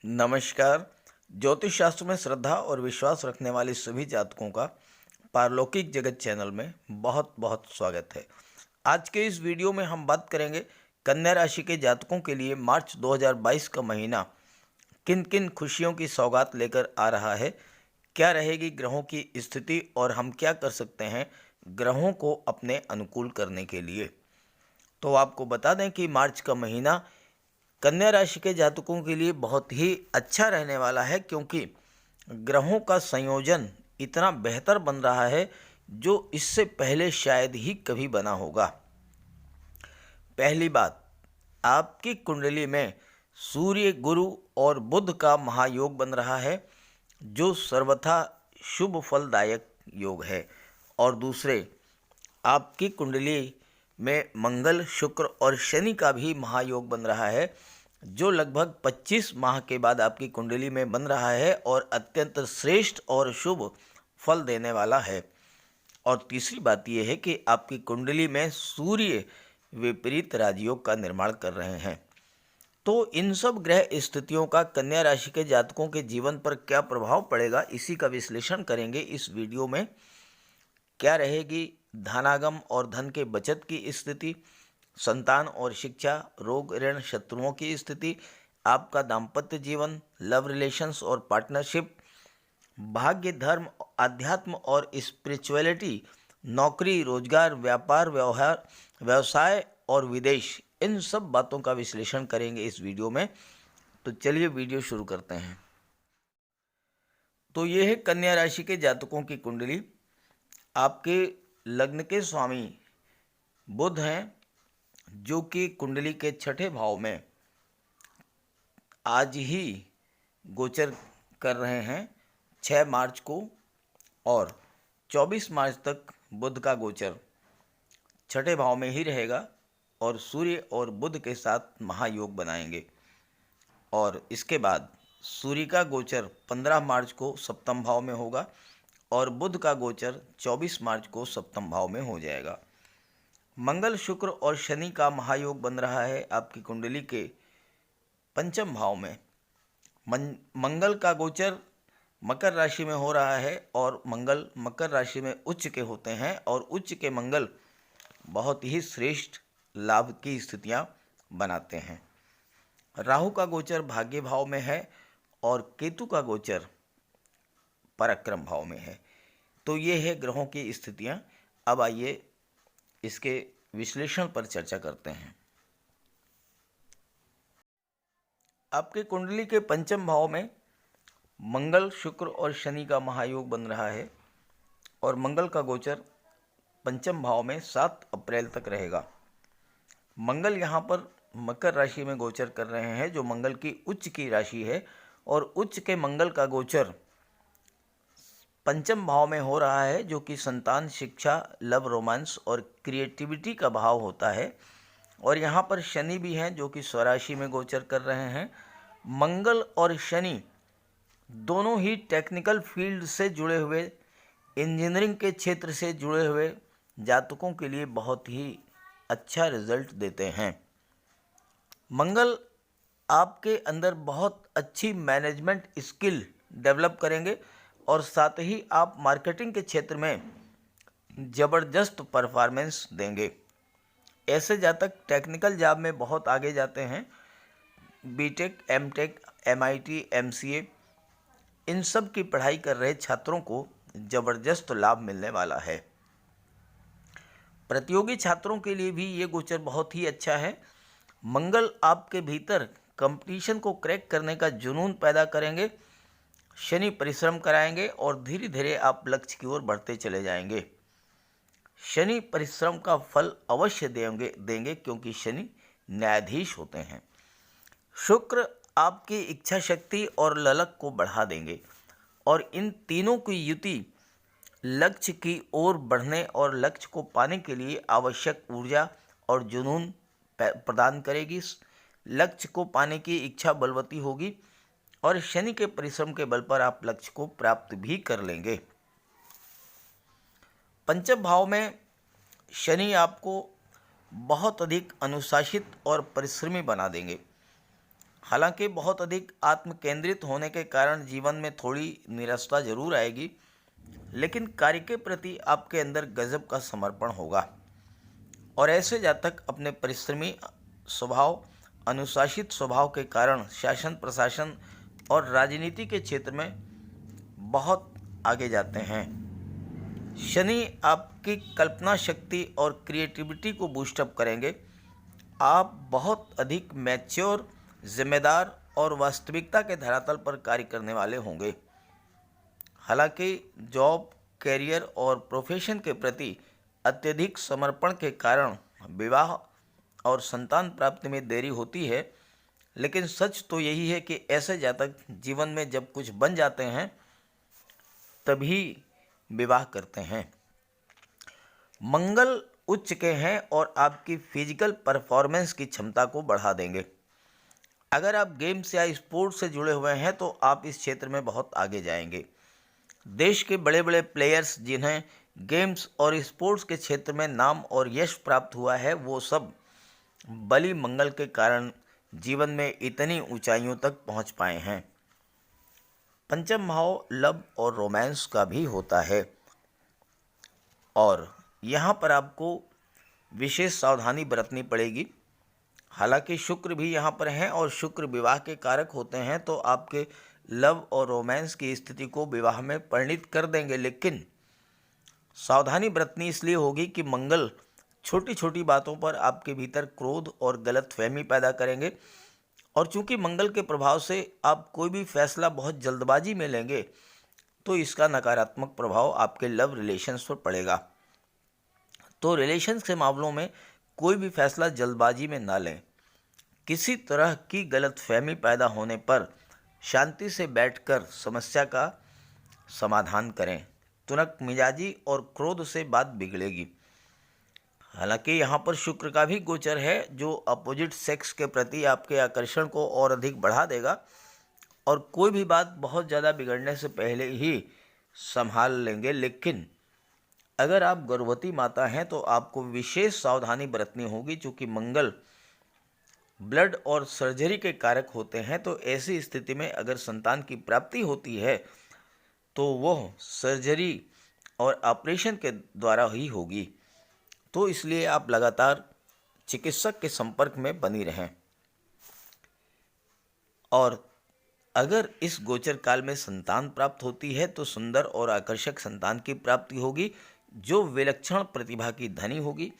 नमस्कार। ज्योतिष शास्त्र में श्रद्धा और विश्वास रखने वाले सभी जातकों का पारलौकिक जगत चैनल में बहुत बहुत स्वागत है। आज के इस वीडियो में हम बात करेंगे कन्या राशि के जातकों के लिए मार्च 2022 का महीना किन किन खुशियों की सौगात लेकर आ रहा है, क्या रहेगी ग्रहों की स्थिति और हम क्या कर सकते हैं ग्रहों को अपने अनुकूल करने के लिए। तो आपको बता दें कि मार्च का महीना कन्या राशि के जातकों के लिए बहुत ही अच्छा रहने वाला है, क्योंकि ग्रहों का संयोजन इतना बेहतर बन रहा है जो इससे पहले शायद ही कभी बना होगा। पहली बात, आपकी कुंडली में सूर्य, गुरु और बुध का महायोग बन रहा है जो सर्वथा शुभ फलदायक योग है। और दूसरे, आपकी कुंडली में मंगल, शुक्र और शनि का भी महायोग बन रहा है जो लगभग 25 माह के बाद आपकी कुंडली में बन रहा है और अत्यंत श्रेष्ठ और शुभ फल देने वाला है। और तीसरी बात यह है कि आपकी कुंडली में सूर्य विपरीत राजयोग का निर्माण कर रहे हैं। तो इन सब ग्रह स्थितियों का कन्या राशि के जातकों के जीवन पर क्या प्रभाव पड़ेगा, इसी का विश्लेषण करेंगे इस वीडियो में। क्या रहेगी धनागम और धन के बचत की स्थिति, संतान और शिक्षा, रोग, ऋण, शत्रुओं की स्थिति, आपका दाम्पत्य जीवन, लव रिलेशंस और पार्टनरशिप, भाग्य, धर्म, आध्यात्म और स्पिरिचुअलिटी, नौकरी, रोजगार, व्यापार, व्यवसाय और विदेश, इन सब बातों का विश्लेषण करेंगे इस वीडियो में। तो चलिए वीडियो शुरू करते हैं। तो ये है कन्या राशि के जातकों की कुंडली। आपके लग्न के स्वामी बुध हैं जो कि कुंडली के छठे भाव में आज ही गोचर कर रहे हैं 6 मार्च को, और 24 मार्च तक बुध का गोचर छठे भाव में ही रहेगा और सूर्य और बुध के साथ महायोग बनाएंगे। और इसके बाद सूर्य का गोचर 15 मार्च को सप्तम भाव में होगा और बुध का गोचर 24 मार्च को सप्तम भाव में हो जाएगा। मंगल, शुक्र और शनि का महायोग बन रहा है आपकी कुंडली के पंचम भाव में। मंगल का गोचर मकर राशि में हो रहा है और मंगल मकर राशि में उच्च के होते हैं और उच्च के मंगल बहुत ही श्रेष्ठ लाभ की स्थितियां बनाते हैं। राहु का गोचर भाग्य भाव में है और केतु का गोचर पराक्रम भाव में है। तो ये है ग्रहों की स्थितियां। अब आइए इसके विश्लेषण पर चर्चा करते हैं। आपके कुंडली के पंचम भाव में मंगल, शुक्र और शनि का महायोग बन रहा है और मंगल का गोचर पंचम भाव में 7 अप्रैल तक रहेगा। मंगल यहाँ पर मकर राशि में गोचर कर रहे हैं जो मंगल की उच्च की राशि है, और उच्च के मंगल का गोचर पंचम भाव में हो रहा है जो कि संतान, शिक्षा, लव, रोमांस और क्रिएटिविटी का भाव होता है। और यहाँ पर शनि भी हैं जो कि स्वराशि में गोचर कर रहे हैं। मंगल और शनि दोनों ही टेक्निकल फील्ड से जुड़े हुए, इंजीनियरिंग के क्षेत्र से जुड़े हुए जातकों के लिए बहुत ही अच्छा रिजल्ट देते हैं। मंगल आपके अंदर बहुत अच्छी मैनेजमेंट स्किल डेवलप करेंगे और साथ ही आप मार्केटिंग के क्षेत्र में ज़बरदस्त परफॉर्मेंस देंगे। ऐसे जातक टेक्निकल जॉब में बहुत आगे जाते हैं। बीटेक, एमटेक, एमआईटी, एमसीए, इन सब की पढ़ाई कर रहे छात्रों को ज़बरदस्त लाभ मिलने वाला है। प्रतियोगी छात्रों के लिए भी ये गोचर बहुत ही अच्छा है। मंगल आपके भीतर कंपटीशन को क्रैक करने का जुनून पैदा करेंगे, शनि परिश्रम कराएंगे और धीरे धीरे आप लक्ष्य की ओर बढ़ते चले जाएंगे। शनि परिश्रम का फल अवश्य देंगे क्योंकि शनि न्यायाधीश होते हैं। शुक्र आपकी इच्छा शक्ति और ललक को बढ़ा देंगे और इन तीनों की युति लक्ष्य की ओर बढ़ने और लक्ष्य को पाने के लिए आवश्यक ऊर्जा और जुनून प्रदान करेगी। लक्ष्य को पाने की इच्छा बलवती होगी और शनि के परिश्रम के बल पर आप लक्ष्य को प्राप्त भी कर लेंगे। पंचम भाव में शनि आपको बहुत अधिक अनुशासित और परिश्रमी बना देंगे। हालांकि बहुत अधिक आत्म केंद्रित होने के कारण जीवन में थोड़ी निराशा जरूर आएगी, लेकिन कार्य के प्रति आपके अंदर गजब का समर्पण होगा। और ऐसे जातक अपने परिश्रमी स्वभाव, अनुशासित स्वभाव के कारण शासन प्रशासन और राजनीति के क्षेत्र में बहुत आगे जाते हैं। शनि आपकी कल्पना शक्ति और क्रिएटिविटी को बूस्टअप करेंगे। आप बहुत अधिक मैच्योर, जिम्मेदार और वास्तविकता के धरातल पर कार्य करने वाले होंगे। हालांकि जॉब, कैरियर और प्रोफेशन के प्रति अत्यधिक समर्पण के कारण विवाह और संतान प्राप्ति में देरी होती है, लेकिन सच तो यही है कि ऐसे जातक जीवन में जब कुछ बन जाते हैं तभी विवाह करते हैं। मंगल उच्च के हैं और आपकी फिजिकल परफॉर्मेंस की क्षमता को बढ़ा देंगे। अगर आप गेम्स या स्पोर्ट्स से जुड़े हुए हैं तो आप इस क्षेत्र में बहुत आगे जाएंगे। देश के बड़े बड़े प्लेयर्स जिन्हें गेम्स और स्पोर्ट्स के क्षेत्र में नाम और यश प्राप्त हुआ है, वो सब बलि मंगल के कारण जीवन में इतनी ऊंचाइयों तक पहुंच पाए हैं। पंचम भाव लव और रोमांस का भी होता है और यहाँ पर आपको विशेष सावधानी बरतनी पड़ेगी। हालांकि शुक्र भी यहाँ पर हैं और शुक्र विवाह के कारक होते हैं, तो आपके लव और रोमांस की स्थिति को विवाह में परिणित कर देंगे, लेकिन सावधानी बरतनी इसलिए होगी कि मंगल छोटी छोटी बातों पर आपके भीतर क्रोध और गलतफहमी पैदा करेंगे। और चूंकि मंगल के प्रभाव से आप कोई भी फैसला बहुत जल्दबाजी में लेंगे तो इसका नकारात्मक प्रभाव आपके लव रिलेशंस पर पड़ेगा। तो रिलेशंस के मामलों में कोई भी फैसला जल्दबाजी में ना लें। किसी तरह की गलतफहमी पैदा होने पर शांति से बैठकर समस्या का समाधान करें। तुनक मिजाजी और क्रोध से बात बिगड़ेगी। हालांकि यहाँ पर शुक्र का भी गोचर है जो अपोजिट सेक्स के प्रति आपके आकर्षण को और अधिक बढ़ा देगा और कोई भी बात बहुत ज़्यादा बिगड़ने से पहले ही संभाल लेंगे। लेकिन अगर आप गर्भवती माता हैं तो आपको विशेष सावधानी बरतनी होगी, चूँकि मंगल ब्लड और सर्जरी के कारक होते हैं। तो ऐसी स्थिति में अगर संतान की प्राप्ति होती है तो वह सर्जरी और ऑपरेशन के द्वारा ही होगी। तो इसलिए आप लगातार चिकित्सक के संपर्क में बनी रहें। और अगर इस गोचर काल में संतान प्राप्त होती है तो सुंदर और आकर्षक संतान की प्राप्ति होगी जो विलक्षण प्रतिभा की धनी होगी।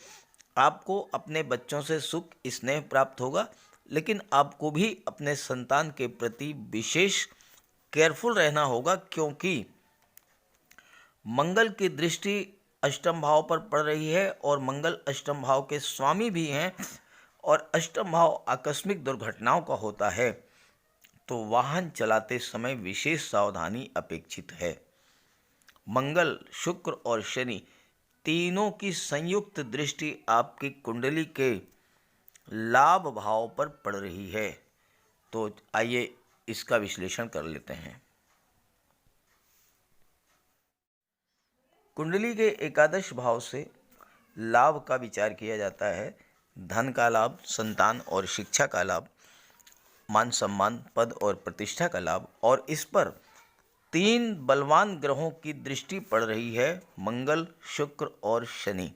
आपको अपने बच्चों से सुख स्नेह प्राप्त होगा, लेकिन आपको भी अपने संतान के प्रति विशेष केयरफुल रहना होगा, क्योंकि मंगल की दृष्टि अष्टम भाव पर पड़ रही है और मंगल अष्टम भाव के स्वामी भी हैं और अष्टम भाव आकस्मिक दुर्घटनाओं का होता है। तो वाहन चलाते समय विशेष सावधानी अपेक्षित है। मंगल, शुक्र और शनि तीनों की संयुक्त दृष्टि आपकी कुंडली के लाभ भाव पर पड़ रही है। तो आइए इसका विश्लेषण कर लेते हैं। कुंडली के एकादश भाव से लाभ का विचार किया जाता है। धन का लाभ, संतान और शिक्षा का लाभ, मान सम्मान, पद और प्रतिष्ठा का लाभ, और इस पर 3 बलवान ग्रहों की दृष्टि पड़ रही है, मंगल, शुक्र और शनि।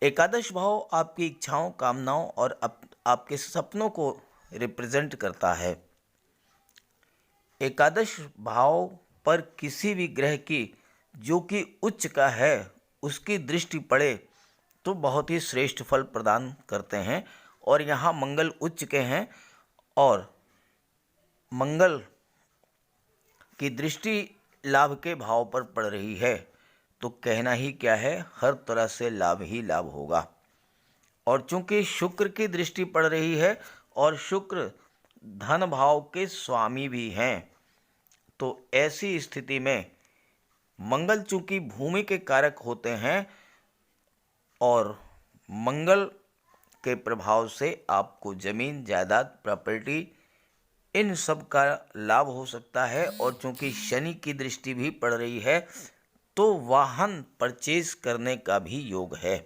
एकादश भाव आपकी इच्छाओं, कामनाओं और आपके सपनों को रिप्रेजेंट करता है। एकादश भाव पर किसी भी ग्रह की जो कि उच्च का है उसकी दृष्टि पड़े तो बहुत ही श्रेष्ठ फल प्रदान करते हैं। और यहाँ मंगल उच्च के हैं और मंगल की दृष्टि लाभ के भाव पर पड़ रही है, तो कहना ही क्या है, हर तरह से लाभ ही लाभ होगा। और चूंकि शुक्र की दृष्टि पड़ रही है और शुक्र धन भाव के स्वामी भी हैं, तो ऐसी स्थिति में मंगल चूंकि भूमि के कारक होते हैं और मंगल के प्रभाव से आपको जमीन, जायदाद, प्रॉपर्टी इन सब का लाभ हो सकता है। और चूंकि शनि की दृष्टि भी पड़ रही है तो वाहन परचेज करने का भी योग है।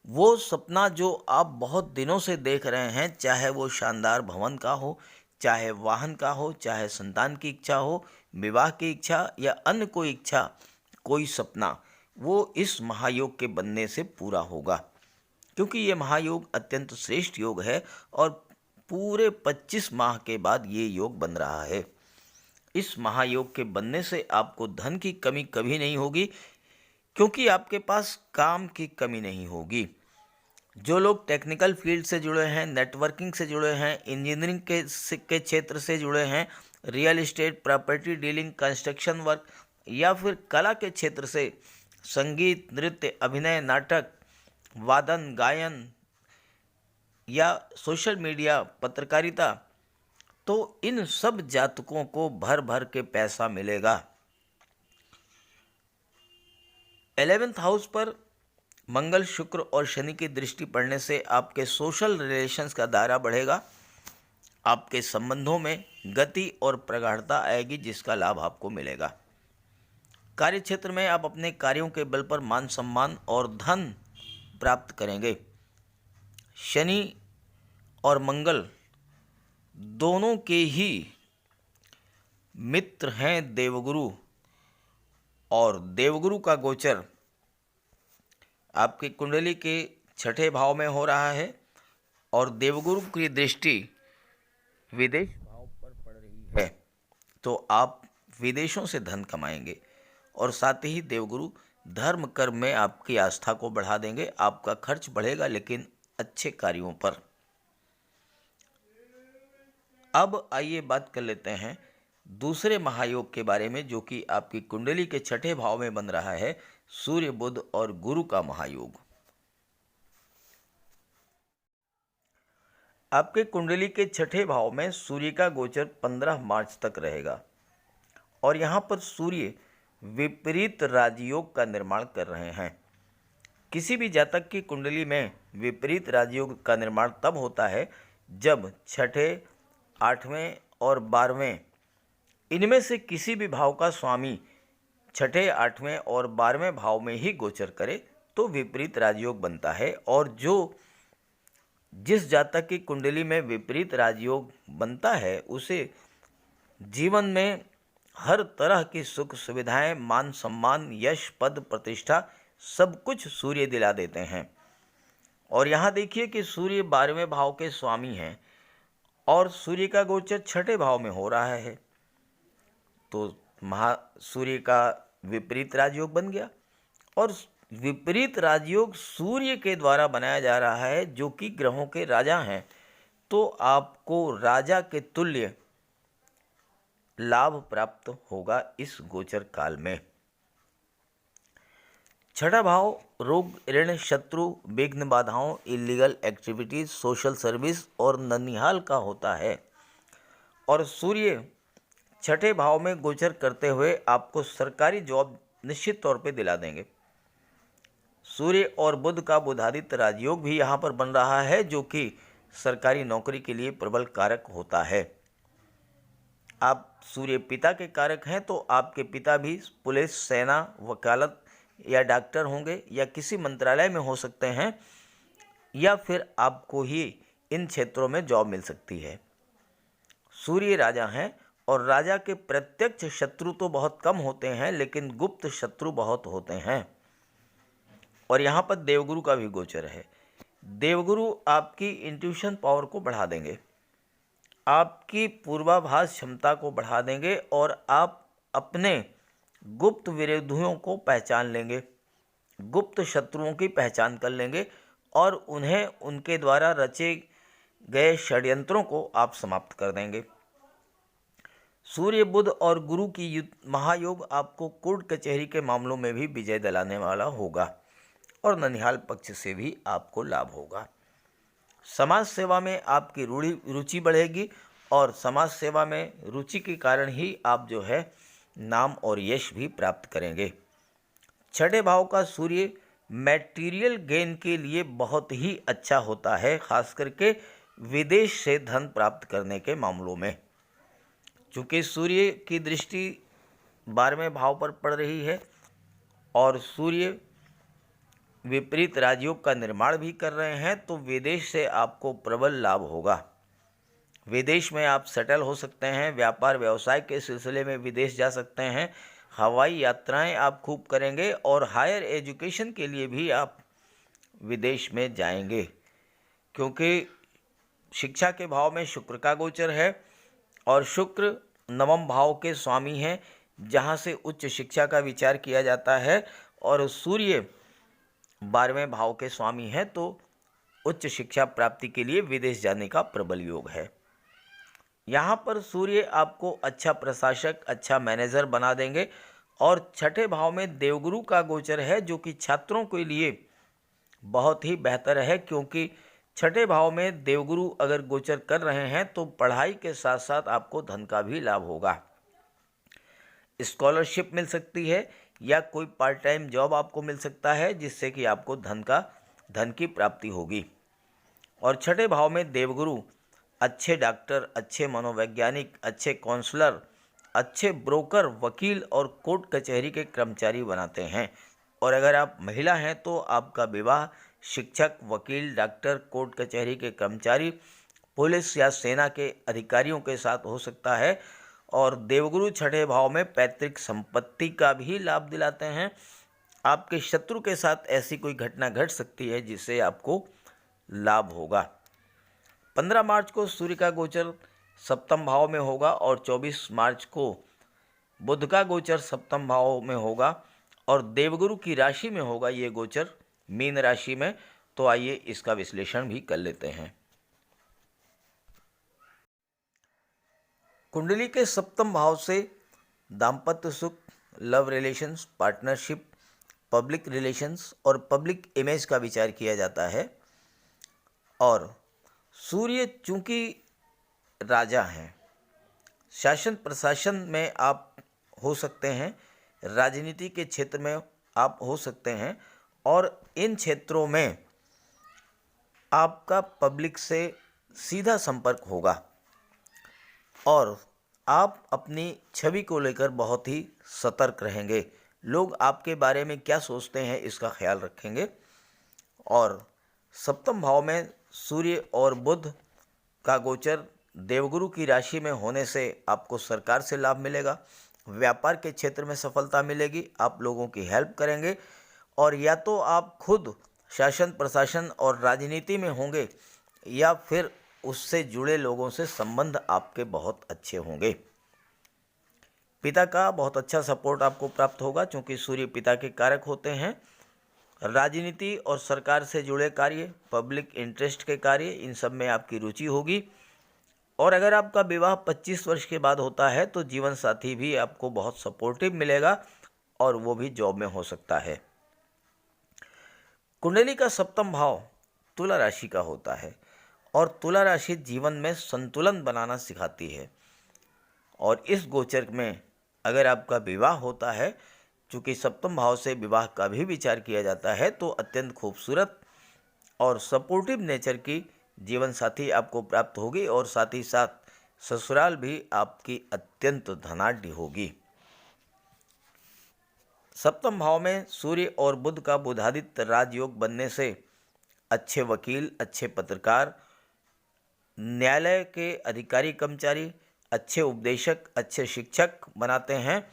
वो सपना जो आप बहुत दिनों से देख रहे हैं, चाहे वो शानदार भवन का हो, चाहे वाहन का हो, चाहे संतान की इच्छा हो, विवाह की इच्छा या अन्य कोई इच्छा, कोई सपना, वो इस महायोग के बनने से पूरा होगा। क्योंकि ये महायोग अत्यंत श्रेष्ठ योग है और पूरे 25 माह के बाद ये योग बन रहा है। इस महायोग के बनने से आपको धन की कमी कभी नहीं होगी, क्योंकि आपके पास काम की कमी नहीं होगी। जो लोग टेक्निकल फील्ड से जुड़े हैं, नेटवर्किंग से जुड़े हैं, इंजीनियरिंग के क्षेत्र से जुड़े हैं, real estate, property dealing, construction work या फिर कला के क्षेत्र से, संगीत, नृत्य, अभिनय, नाटक, वादन, गायन या सोशल मीडिया, पत्रकारिता, तो इन सब जातकों को भर भर के पैसा मिलेगा। 11th हाउस पर मंगल, शुक्र और शनि की दृष्टि पड़ने से आपके सोशल रिलेशंस का दायरा बढ़ेगा। आपके संबंधों में गति और प्रगाढ़ता आएगी, जिसका लाभ आपको मिलेगा। कार्य क्षेत्र में आप अपने कार्यों के बल पर मान सम्मान और धन प्राप्त करेंगे। शनि और मंगल दोनों के ही मित्र हैं देवगुरु, और देवगुरु का गोचर आपकी कुंडली के 6ठे भाव में हो रहा है और देवगुरु की दृष्टि विदेश भाव पर पड़ रही है। तो आप विदेशों से धन कमाएंगे और साथ ही देवगुरु धर्म कर्म में आपकी आस्था को बढ़ा देंगे। आपका खर्च बढ़ेगा, लेकिन अच्छे कार्यों पर। अब आइए बात कर लेते हैं दूसरे महायोग के बारे में, जो कि आपकी कुंडली के 6ठे भाव में बन रहा है, सूर्य, बुध और गुरु का महायोग। आपके कुंडली के 6ठे भाव में सूर्य का गोचर 15 मार्च तक रहेगा और यहाँ पर सूर्य विपरीत राजयोग का निर्माण कर रहे हैं। किसी भी जातक की कुंडली में विपरीत राजयोग का निर्माण तब होता है जब 6ठे, 8वें और 12वें इनमें से किसी भी भाव का स्वामी 6ठे, 8वें और 12वें भाव में ही गोचर करे तो विपरीत राजयोग बनता है। और जिस जातक की कुंडली में विपरीत राजयोग बनता है, उसे जीवन में हर तरह की सुख सुविधाएं, मान सम्मान, यश, पद, प्रतिष्ठा सब कुछ सूर्य दिला देते हैं। और यहाँ देखिए कि सूर्य 12वें भाव के स्वामी हैं और सूर्य का गोचर 6ठे भाव में हो रहा है, तो सूर्य का विपरीत राजयोग बन गया। और विपरीत राजयोग सूर्य के द्वारा बनाया जा रहा है, जो कि ग्रहों के राजा हैं, तो आपको राजा के तुल्य लाभ प्राप्त होगा इस गोचर काल में। 6ठा भाव रोग, ऋण, शत्रु, विघ्न, बाधाओं, इलीगल एक्टिविटीज, सोशल सर्विस और ननिहाल का होता है। और सूर्य 6ठे भाव में गोचर करते हुए आपको सरकारी जॉब निश्चित तौर पे दिला देंगे। सूर्य और बुध का बुधादित्य राजयोग भी यहाँ पर बन रहा है, जो कि सरकारी नौकरी के लिए प्रबल कारक होता है। आप सूर्य पिता के कारक हैं, तो आपके पिता भी पुलिस, सेना, वकालत या डॉक्टर होंगे या किसी मंत्रालय में हो सकते हैं, या फिर आपको ही इन क्षेत्रों में जॉब मिल सकती है। सूर्य राजा हैं और राजा के प्रत्यक्ष शत्रु तो बहुत कम होते हैं, लेकिन गुप्त शत्रु बहुत होते हैं। और यहाँ पर देवगुरु का भी गोचर है। देवगुरु आपकी इंट्यूशन पावर को बढ़ा देंगे, आपकी पूर्वाभास क्षमता को बढ़ा देंगे और आप अपने गुप्त विरोधियों को पहचान लेंगे, गुप्त शत्रुओं की पहचान कर लेंगे और उन्हें उनके द्वारा रचे गए षड्यंत्रों को आप समाप्त कर देंगे। सूर्य, बुध और गुरु की महायोग आपको कोर्ट कचहरी के मामलों में भी विजय दिलाने वाला होगा और ननिहाल पक्ष से भी आपको लाभ होगा। समाज सेवा में आपकी रुचि बढ़ेगी और समाज सेवा में रुचि के कारण ही आप जो है नाम और यश भी प्राप्त करेंगे। 6ठे भाव का सूर्य मैटीरियल गेन के लिए बहुत ही अच्छा होता है, खास करके विदेश से धन प्राप्त करने के मामलों में। चूँकि सूर्य की दृष्टि 12वें भाव पर पड़ रही है और सूर्य विपरीत राजयोग का निर्माण भी कर रहे हैं तो विदेश से आपको प्रबल लाभ होगा। विदेश में आप सेटल हो सकते हैं, व्यापार व्यवसाय के सिलसिले में विदेश जा सकते हैं, हवाई यात्राएं आप खूब करेंगे और हायर एजुकेशन के लिए भी आप विदेश में जाएंगे, क्योंकि शिक्षा के भाव में शुक्र का गोचर है और शुक्र नवम भाव के स्वामी हैं, जहां से उच्च शिक्षा का विचार किया जाता है, और सूर्य 12वें भाव के स्वामी हैं, तो उच्च शिक्षा प्राप्ति के लिए विदेश जाने का प्रबल योग है। यहाँ पर सूर्य आपको अच्छा प्रशासक, अच्छा मैनेजर बना देंगे। और छठे भाव में देवगुरु का गोचर है, जो कि छात्रों के लिए बहुत ही बेहतर है, क्योंकि छठे भाव में देवगुरु अगर गोचर कर रहे हैं तो पढ़ाई के साथ साथ आपको धन का भी लाभ होगा। स्कॉलरशिप मिल सकती है या कोई पार्ट टाइम जॉब आपको मिल सकता है, जिससे कि आपको धन की प्राप्ति होगी। और छठे भाव में देवगुरु अच्छे डॉक्टर, अच्छे मनोवैज्ञानिक, अच्छे काउंसलर, अच्छे ब्रोकर, वकील और कोर्ट कचहरी के कर्मचारी बनाते हैं। और अगर आप महिला हैं तो आपका विवाह शिक्षक, वकील, डॉक्टर, कोर्ट कचहरी के कर्मचारी, पुलिस या सेना के अधिकारियों के साथ हो सकता है। और देवगुरु छठे भाव में पैतृक संपत्ति का भी लाभ दिलाते हैं। आपके शत्रु के साथ ऐसी कोई घटना घट सकती है जिससे आपको लाभ होगा। 15 मार्च को सूर्य का गोचर सप्तम भाव में होगा और 24 मार्च को बुध का गोचर सप्तम भाव में होगा और देवगुरु की राशि में होगा ये गोचर, मीन राशि में। तो आइए इसका विश्लेषण भी कर लेते हैं। कुंडली के सप्तम भाव से दाम्पत्य सुख, love relations, partnership, public relations और पब्लिक इमेज का विचार किया जाता है। और सूर्य चूंकि राजा हैं, शासन प्रशासन में आप हो सकते हैं, राजनीति के क्षेत्र में आप हो सकते हैं, और इन क्षेत्रों में आपका पब्लिक से सीधा संपर्क होगा और आप अपनी छवि को लेकर बहुत ही सतर्क रहेंगे। लोग आपके बारे में क्या सोचते हैं इसका ख्याल रखेंगे। और सप्तम भाव में सूर्य और बुध का गोचर देवगुरु की राशि में होने से आपको सरकार से लाभ मिलेगा, व्यापार के क्षेत्र में सफलता मिलेगी, आप लोगों की हेल्प करेंगे, और या तो आप खुद शासन प्रशासन और राजनीति में होंगे या फिर उससे जुड़े लोगों से संबंध आपके बहुत अच्छे होंगे। पिता का बहुत अच्छा सपोर्ट आपको प्राप्त होगा, क्योंकि सूर्य पिता के कारक होते हैं। राजनीति और सरकार से जुड़े कार्य, पब्लिक इंटरेस्ट के कार्य, इन सब में आपकी रुचि होगी। और अगर आपका विवाह 25 वर्ष के बाद होता है तो जीवन साथी भी आपको बहुत सपोर्टिव मिलेगा और वो भी जॉब में हो सकता है। कुंडली का सप्तम भाव तुला राशि का होता है और तुला राशि जीवन में संतुलन बनाना सिखाती है। और इस गोचर में अगर आपका विवाह होता है, चूँकि सप्तम भाव से विवाह का भी विचार किया जाता है, तो अत्यंत खूबसूरत और सपोर्टिव नेचर की जीवन साथी आपको प्राप्त होगी और साथ ही साथ ससुराल भी आपकी अत्यंत धनाढ्य होगी। सप्तम भाव में सूर्य और बुध का बुधादित्य राजयोग बनने से अच्छे वकील, अच्छे पत्रकार, न्यायालय के अधिकारी कर्मचारी, अच्छे उपदेशक, अच्छे शिक्षक बनाते हैं।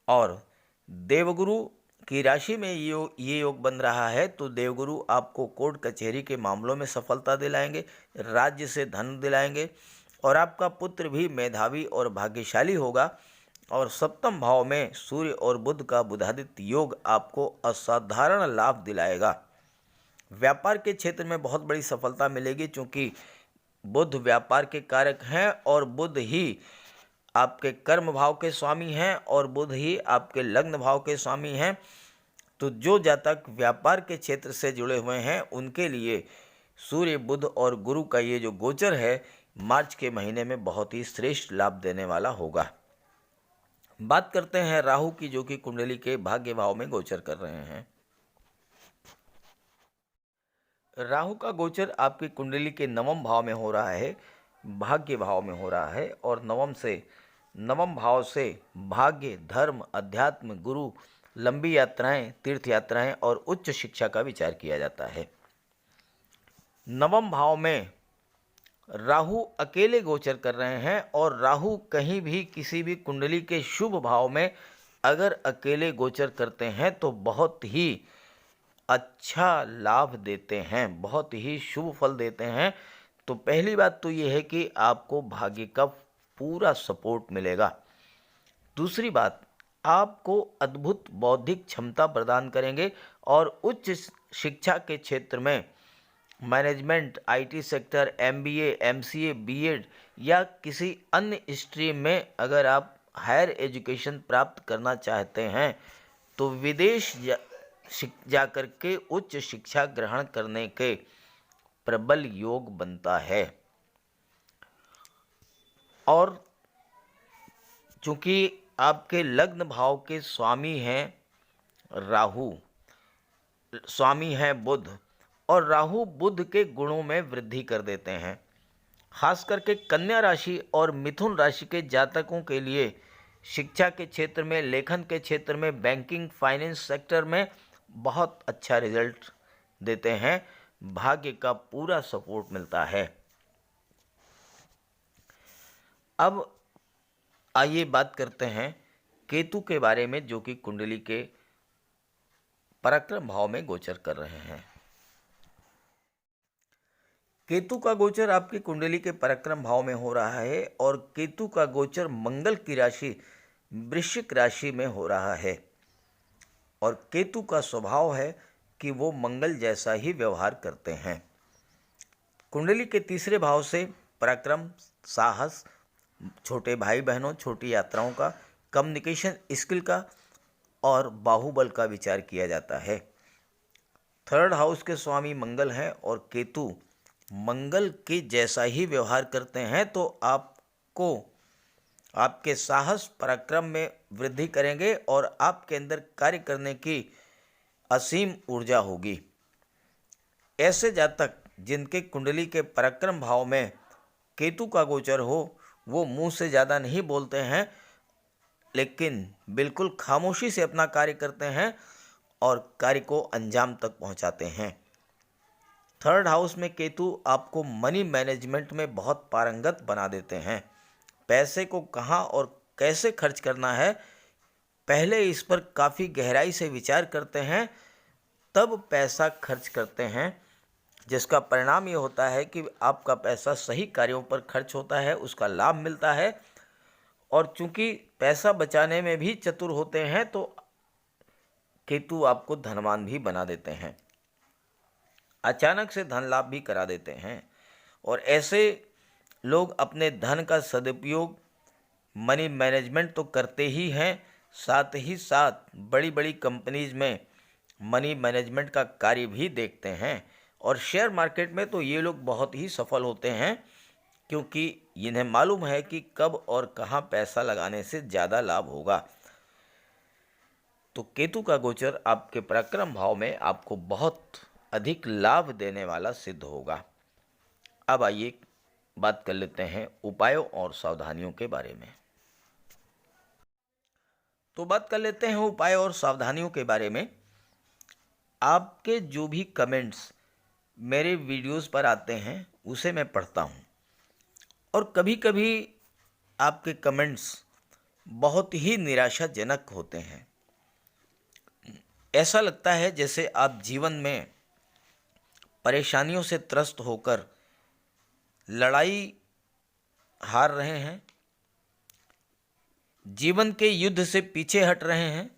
और देवगुरु की राशि में ये योग बन रहा है तो देवगुरु आपको कोर्ट कचहरी के मामलों में सफलता दिलाएंगे, राज्य से धन दिलाएंगे और आपका पुत्र भी मेधावी और भाग्यशाली होगा। और सप्तम भाव में सूर्य और बुध का बुधादित्य योग आपको असाधारण लाभ दिलाएगा। व्यापार के क्षेत्र में बहुत बड़ी सफलता मिलेगी, क्योंकि बुध व्यापार के कारक हैं और बुध ही आपके कर्म भाव के स्वामी हैं और बुध ही आपके लग्न भाव के स्वामी हैं। तो जो जातक व्यापार के क्षेत्र से जुड़े हुए हैं उनके लिए सूर्य, बुध और गुरु का ये जो गोचर है मार्च के महीने में बहुत ही श्रेष्ठ लाभ देने वाला होगा। बात करते हैं राहु की, जो कि कुंडली के भाग्य भाव में गोचर कर रहे हैं। राहु का गोचर आपकी कुंडली के नवम भाव में हो रहा है, भाग्य भाव में हो रहा है। और नवम भाव से भाग्य, धर्म, अध्यात्म, गुरु, लंबी यात्राएं, तीर्थ यात्राएं और उच्च शिक्षा का विचार किया जाता है। नवम भाव में राहु अकेले गोचर कर रहे हैं और राहु कहीं भी किसी भी कुंडली के शुभ भाव में अगर अकेले गोचर करते हैं तो बहुत ही अच्छा लाभ देते हैं, बहुत ही शुभ फल देते हैं। तो पहली बात तो ये है कि आपको भाग्य का पूरा सपोर्ट मिलेगा। दूसरी बात, आपको अद्भुत बौद्धिक क्षमता प्रदान करेंगे और उच्च शिक्षा के क्षेत्र में management, IT sector, MBA, MCA, BEd या किसी अन्य स्ट्रीम में अगर आप हायर एजुकेशन प्राप्त करना चाहते हैं तो विदेश जा कर के उच्च शिक्षा ग्रहण करने के प्रबल योग बनता है। और चूंकि आपके लग्न भाव के स्वामी हैं राहु, स्वामी हैं बुध, और राहु बुध के गुणों में वृद्धि कर देते हैं। खास करके कन्या राशि और मिथुन राशि के जातकों के लिए शिक्षा के क्षेत्र में, लेखन के क्षेत्र में, बैंकिंग, फाइनेंस सेक्टर में बहुत अच्छा रिजल्ट देते हैं। भाग्य का पूरा सपोर्ट मिलता है। अब आइए बात करते हैं केतु के बारे में, जो कि कुंडली के पराक्रम भाव में गोचर कर रहे हैं। केतु का गोचर आपकी कुंडली के पराक्रम भाव में हो रहा है और केतु का गोचर मंगल की राशि वृश्चिक राशि में हो रहा है। और केतु का स्वभाव है कि वो मंगल जैसा ही व्यवहार करते हैं। कुंडली के तीसरे भाव से पराक्रम, साहस, छोटे भाई बहनों, छोटी यात्राओं का, कम्युनिकेशन स्किल का और बाहुबल का विचार किया जाता है। थर्ड हाउस के स्वामी मंगल हैं और केतु मंगल के जैसा ही व्यवहार करते हैं, तो आपको आपके साहस, पराक्रम में वृद्धि करेंगे और आपके अंदर कार्य करने की असीम ऊर्जा होगी। ऐसे जातक जिनके कुंडली के पराक्रम भाव में केतु का गोचर हो, वो मुंह से ज़्यादा नहीं बोलते हैं, लेकिन बिल्कुल खामोशी से अपना कार्य करते हैं और कार्य को अंजाम तक पहुंचाते हैं। थर्ड हाउस में केतु आपको मनी मैनेजमेंट में बहुत पारंगत बना देते हैं। पैसे को कहाँ और कैसे खर्च करना है, पहले इस पर काफ़ी गहराई से विचार करते हैं, तब पैसा खर्च करते हैं, जिसका परिणाम ये होता है कि आपका पैसा सही कार्यों पर खर्च होता है, उसका लाभ मिलता है। और चूंकि पैसा बचाने में भी चतुर होते हैं, तो केतु आपको धनवान भी बना देते हैं, अचानक से धन लाभ भी करा देते हैं। और ऐसे लोग अपने धन का सदुपयोग, मनी मैनेजमेंट तो करते ही हैं, साथ ही साथ बड़ी बड़ी कंपनीज में मनी मैनेजमेंट का कार्य भी देखते हैं। और शेयर मार्केट में तो ये लोग बहुत ही सफल होते हैं, क्योंकि इन्हें मालूम है कि कब और कहाँ पैसा लगाने से ज़्यादा लाभ होगा। तो केतु का गोचर आपके पराक्रम भाव में आपको बहुत अधिक लाभ देने वाला सिद्ध होगा। अब आइए बात कर लेते हैं उपायों और सावधानियों के बारे में। तो बात कर लेते हैं उपाय और सावधानियों के बारे में। आपके जो भी कमेंट्स मेरे वीडियोस पर आते हैं उसे मैं पढ़ता हूँ, और कभी कभी आपके कमेंट्स बहुत ही निराशाजनक होते हैं। ऐसा लगता है जैसे आप जीवन में परेशानियों से त्रस्त होकर लड़ाई हार रहे हैं, जीवन के युद्ध से पीछे हट रहे हैं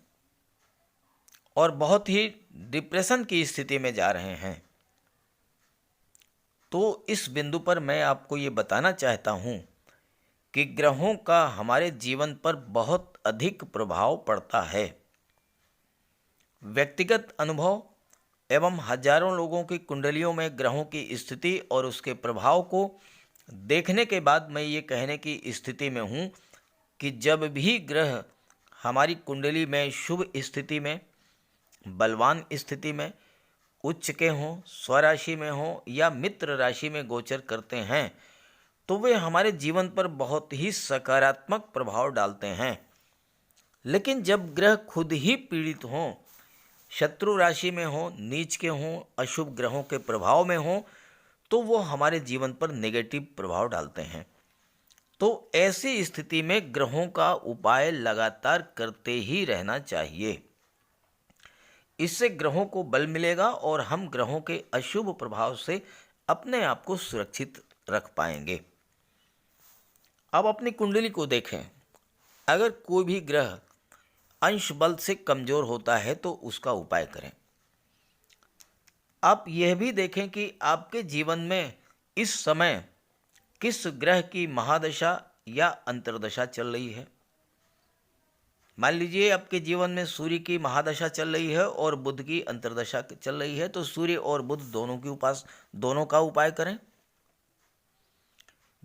और बहुत ही डिप्रेशन की स्थिति में जा रहे हैं। तो इस बिंदु पर मैं आपको ये बताना चाहता हूँ कि ग्रहों का हमारे जीवन पर बहुत अधिक प्रभाव पड़ता है। व्यक्तिगत अनुभव एवं हजारों लोगों की कुंडलियों में ग्रहों की स्थिति और उसके प्रभाव को देखने के बाद मैं ये कहने की स्थिति में हूँ कि जब भी ग्रह हमारी कुंडली में शुभ स्थिति में, बलवान स्थिति में, उच्च के हों, स्वराशि में हों या मित्र राशि में गोचर करते हैं, तो वे हमारे जीवन पर बहुत ही सकारात्मक प्रभाव डालते हैं। लेकिन जब ग्रह खुद ही पीड़ित हों, शत्रु राशि में हों, नीच के हों, अशुभ ग्रहों के प्रभाव में हों, तो वो हमारे जीवन पर नेगेटिव प्रभाव डालते हैं। तो ऐसी स्थिति में ग्रहों का उपाय लगातार करते ही रहना चाहिए। इससे ग्रहों को बल मिलेगा और हम ग्रहों के अशुभ प्रभाव से अपने आप को सुरक्षित रख पाएंगे। अब अपनी कुंडली को देखें। अगर कोई भी ग्रह अंश बल से कमजोर होता है तो उसका उपाय करें। आप यह भी देखें कि आपके जीवन में इस समय किस ग्रह की महादशा या अंतर्दशा चल रही है। मान लीजिए आपके जीवन में सूर्य की महादशा चल रही है और बुध की अंतर्दशा चल रही है, तो सूर्य और बुध दोनों का उपाय करें।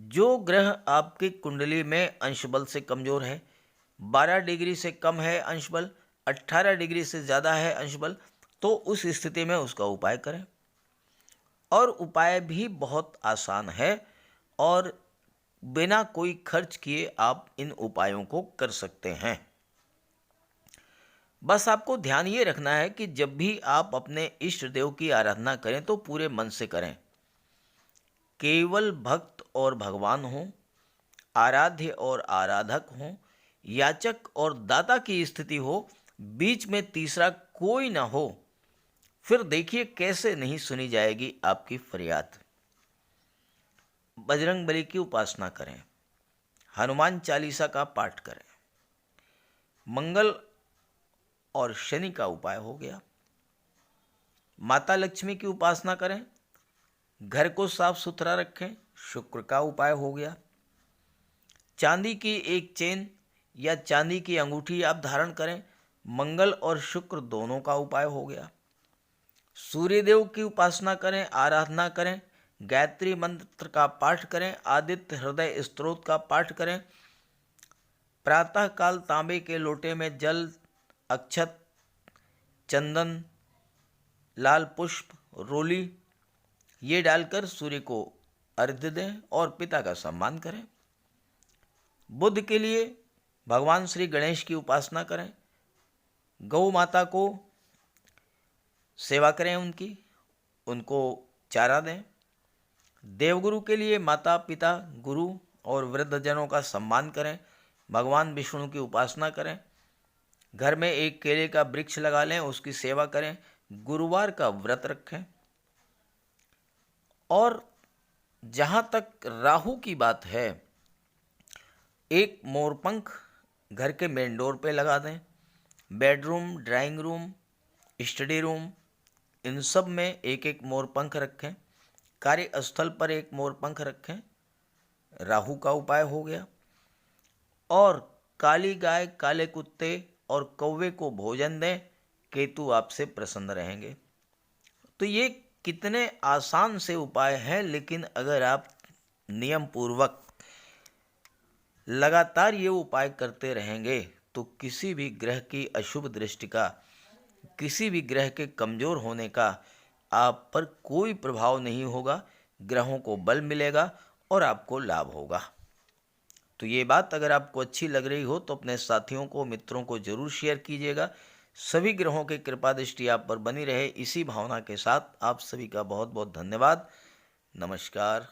जो ग्रह आपकी कुंडली में अंश बल से कमजोर है, 12 डिग्री से कम है अंश बल, 18 डिग्री से ज़्यादा है अंश बल, तो उस स्थिति में उसका उपाय करें। और उपाय भी बहुत आसान है और बिना कोई खर्च किए आप इन उपायों को कर सकते हैं। बस आपको ध्यान ये रखना है कि जब भी आप अपने इष्ट देव की आराधना करें तो पूरे मन से करें। केवल भक्त और भगवान हों, आराध्य और आराधक हों, याचक और दाता की स्थिति हो, बीच में तीसरा कोई ना हो, फिर देखिए कैसे नहीं सुनी जाएगी आपकी फरियाद। बजरंग बली की उपासना करें, हनुमान चालीसा का पाठ करें। मंगल और शनि का उपाय हो गया। माता लक्ष्मी की उपासना करें, घर को साफ सुथरा रखें, शुक्र का उपाय हो गया। चांदी की एक चेन या चांदी की अंगूठी आप धारण करें, मंगल और शुक्र दोनों का उपाय हो गया। सूर्यदेव की उपासना करें, आराधना करें, गायत्री मंत्र का पाठ करें, आदित्य हृदय स्तोत्र का पाठ करें। प्रातः काल तांबे के लोटे में जल, अक्षत, चंदन, लाल पुष्प, रोली ये डालकर सूर्य को अर्घ्य दें और पिता का सम्मान करें। बुध के लिए भगवान श्री गणेश की उपासना करें, गौ माता को सेवा करें, उनको चारा दें। देवगुरु के लिए माता पिता, गुरु और वृद्धजनों का सम्मान करें, भगवान विष्णु की उपासना करें। घर में एक केले का वृक्ष लगा लें, उसकी सेवा करें, गुरुवार का व्रत रखें। और जहाँ तक राहु की बात है, एक मोरपंख घर के मेन डोर पे लगा दें। Bedroom, drawing room, study room, इन सब में एक एक मोरपंख रखें। कार्यस्थल पर एक मोरपंख रखें। राहु का उपाय हो गया। और काली गाय, काले कुत्ते और कौवे को भोजन दें, केतु आपसे प्रसन्न रहेंगे। तो ये कितने आसान से उपाय हैं, लेकिन अगर आप नियम पूर्वक लगातार ये उपाय करते रहेंगे तो किसी भी ग्रह की अशुभ दृष्टि का, किसी भी ग्रह के कमज़ोर होने का आप पर कोई प्रभाव नहीं होगा। ग्रहों को बल मिलेगा और आपको लाभ होगा। तो ये बात अगर आपको अच्छी लग रही हो तो अपने साथियों को, मित्रों को जरूर शेयर कीजिएगा। सभी ग्रहों की कृपा दृष्टि आप पर बनी रहे, इसी भावना के साथ आप सभी का बहुत बहुत धन्यवाद। नमस्कार।